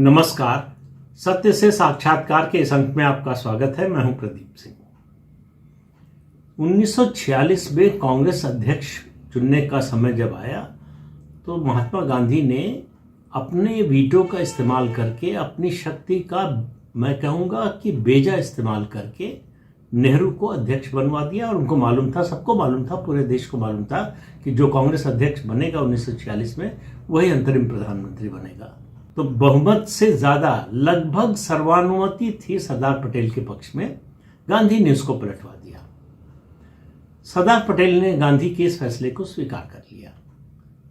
नमस्कार। सत्य से साक्षात्कार के इस अंक में आपका स्वागत है। मैं हूं प्रदीप सिंह। 1946 में कांग्रेस अध्यक्ष चुनने का समय जब आया तो महात्मा गांधी ने अपने वीटो का इस्तेमाल करके, अपनी शक्ति का मैं कहूँगा कि बेजा इस्तेमाल करके नेहरू को अध्यक्ष बनवा दिया। और उनको मालूम था, सबको मालूम था, पूरे देश को मालूम था कि जो कांग्रेस अध्यक्ष बनेगा 1946 में वही अंतरिम प्रधानमंत्री बनेगा। तो बहुमत से ज्यादा, लगभग सर्वानुमति थी सरदार पटेल के पक्ष में। गांधी ने उसको पलटवा दिया। सरदार पटेल ने गांधी के इस फैसले को स्वीकार कर लिया,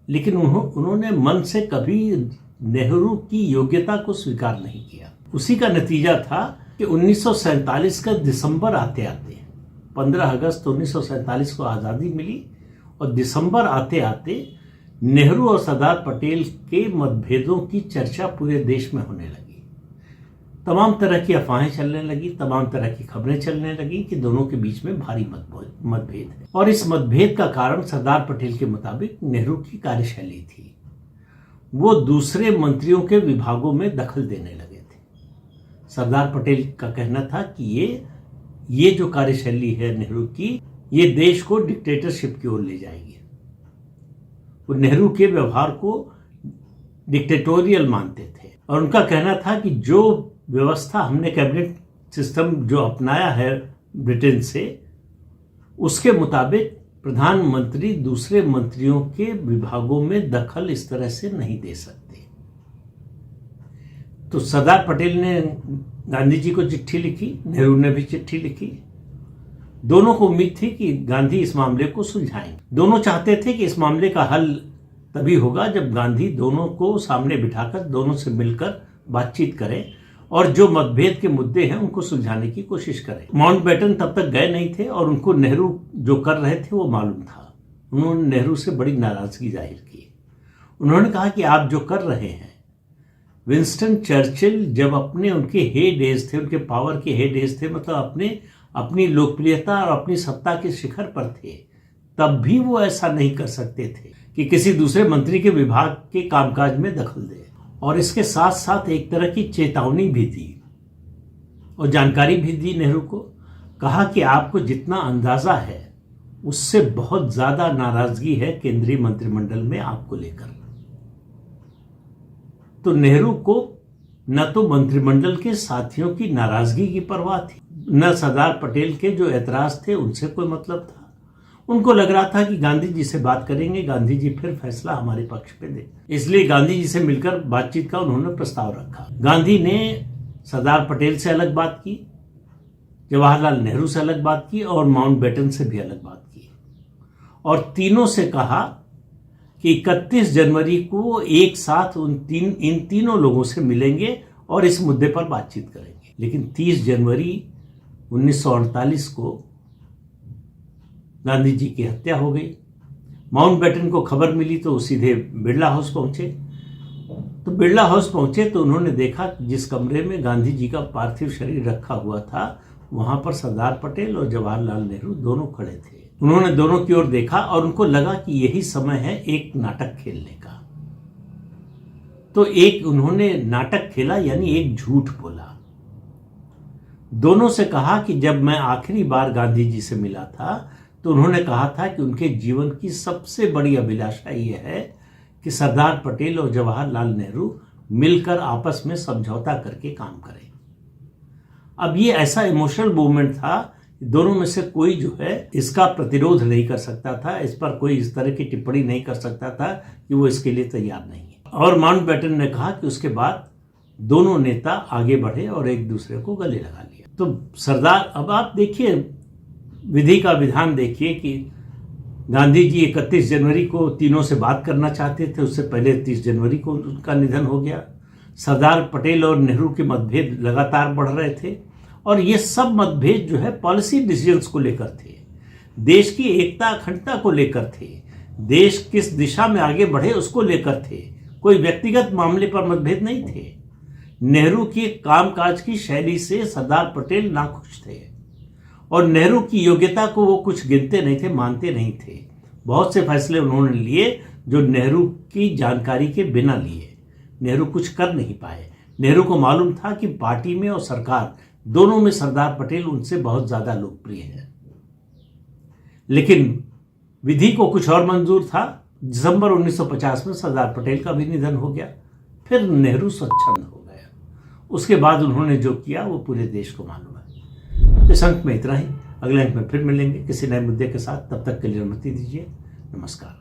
लेकिन उन्होंने मन से कभी नेहरू की योग्यता को स्वीकार नहीं किया। उसी का नतीजा था कि 1947 का दिसंबर आते आते 15 अगस्त 1947 को आज़ादी मिली और दिसंबर आते आते नेहरू और सरदार पटेल के मतभेदों की चर्चा पूरे देश में होने लगी। तमाम तरह की अफवाहें चलने लगी, तमाम तरह की खबरें चलने लगी कि दोनों के बीच में भारी मतभेद है। और इस मतभेद का कारण सरदार पटेल के मुताबिक नेहरू की कार्यशैली थी। वो दूसरे मंत्रियों के विभागों में दखल देने लगे थे। सरदार पटेल का कहना था कि ये जो कार्यशैली है नेहरू की, ये देश को डिक्टेटरशिप की ओर ले जाएगी। वो नेहरू के व्यवहार को डिक्टेटोरियल मानते थे और उनका कहना था कि जो व्यवस्था हमने कैबिनेट सिस्टम जो अपनाया है ब्रिटेन से, उसके मुताबिक प्रधानमंत्री दूसरे मंत्रियों के विभागों में दखल इस तरह से नहीं दे सकते। तो सरदार पटेल ने गांधी जी को चिट्ठी लिखी, नेहरू ने भी चिट्ठी लिखी। दोनों को उम्मीद थी कि गांधी इस मामले को सुलझाएंगे। दोनों चाहते थे कि इस मामले का हल तभी होगा जब गांधी दोनों को सामने बिठाकर, दोनों से मिलकर बातचीत करें और जो मतभेद के मुद्दे हैं उनको सुलझाने की कोशिश करें। माउंटबेटन तब तक गए नहीं थे और उनको नेहरू जो कर रहे थे वो मालूम था। उन्होंने नेहरू से बड़ी नाराजगी जाहिर की। उन्होंने कहा कि आप जो कर रहे हैं, विंस्टन चर्चिल जब उनके हे डेज थे, उनके पावर के हे डेज थे, मतलब अपनी लोकप्रियता और अपनी सत्ता के शिखर पर थे, तब भी वो ऐसा नहीं कर सकते थे कि किसी दूसरे मंत्री के विभाग के कामकाज में दखल दे। और इसके साथ साथ एक तरह की चेतावनी भी दी और जानकारी भी दी नेहरू को। कहा कि आपको जितना अंदाजा है उससे बहुत ज्यादा नाराजगी है केंद्रीय मंत्रिमंडल में आपको लेकर। तो नेहरू को न तो मंत्रिमंडल के साथियों की नाराजगी की परवाह थी, न सरदार पटेल के जो ऐतराज थे उनसे कोई मतलब था। उनको लग रहा था कि गांधी जी से बात करेंगे, गांधी जी फिर फैसला हमारे पक्ष पे दे। इसलिए गांधी जी से मिलकर बातचीत का उन्होंने प्रस्ताव रखा। गांधी ने सरदार पटेल से अलग बात की, जवाहरलाल नेहरू से अलग बात की और माउंटबेटन से भी अलग बात की और तीनों से कहा कि 31 जनवरी को एक साथ इन तीनों लोगों से मिलेंगे और इस मुद्दे पर बातचीत करेंगे। लेकिन 30 जनवरी 1948 को गांधी जी की हत्या हो गई। माउंटबेटन को खबर मिली तो सीधे बिरला हाउस पहुंचे। तो बिरला हाउस पहुंचे तो उन्होंने देखा कि जिस कमरे में गांधी जी का पार्थिव शरीर रखा हुआ था, वहां पर सरदार पटेल और जवाहरलाल नेहरू दोनों खड़े थे। उन्होंने दोनों की ओर देखा और उनको लगा कि यही समय है एक नाटक खेलने का। तो उन्होंने नाटक खेला, यानी एक झूठ बोला। दोनों से कहा कि जब मैं आखिरी बार गांधी जी से मिला था तो उन्होंने कहा था कि उनके जीवन की सबसे बड़ी अभिलाषा यह है कि सरदार पटेल और जवाहरलाल नेहरू मिलकर आपस में समझौता करके काम करें। अब ये ऐसा इमोशनल मूवमेंट था, दोनों में से कोई जो है इसका प्रतिरोध नहीं कर सकता था, इस पर कोई इस तरह की टिप्पणी नहीं कर सकता था कि वो इसके लिए तैयार नहीं है। और माउंटबेटन ने कहा कि उसके बाद दोनों नेता आगे बढ़े और एक दूसरे को गले लगा लिया। तो सरदार, अब आप देखिए विधि का विधान देखिए कि गांधी जी 31 जनवरी को तीनों से बात करना चाहते थे, उससे पहले 30 जनवरी को उनका निधन हो गया। सरदार पटेल और नेहरू के मतभेद लगातार बढ़ रहे थे और ये सब मतभेद जो है पॉलिसी डिसीजंस को लेकर थे, देश की एकता अखंडता को लेकर थे, देश किस दिशा में आगे बढ़े उसको लेकर थे। कोई व्यक्तिगत मामले पर मतभेद नहीं थे। नेहरू की कामकाज की शैली से सरदार पटेल नाखुश थे और नेहरू की योग्यता को वो कुछ गिनते नहीं थे, मानते नहीं थे। बहुत से फैसले उन्होंने लिए जो नेहरू की जानकारी के बिना लिए। नेहरू कुछ कर नहीं पाए। नेहरू को मालूम था कि पार्टी में और सरकार दोनों में सरदार पटेल उनसे बहुत ज़्यादा लोकप्रिय है। लेकिन विधि को कुछ और मंजूर था। दिसंबर 1950 में सरदार पटेल का भी निधन हो गया। फिर नेहरू स्वच्छंद हो गया। उसके बाद उन्होंने जो किया वो पूरे देश को मालूम है। इस अंक में इतना ही। अगले अंक में फिर मिलेंगे किसी नए मुद्दे के साथ। तब तक के लिए अनुमति दीजिए। नमस्कार।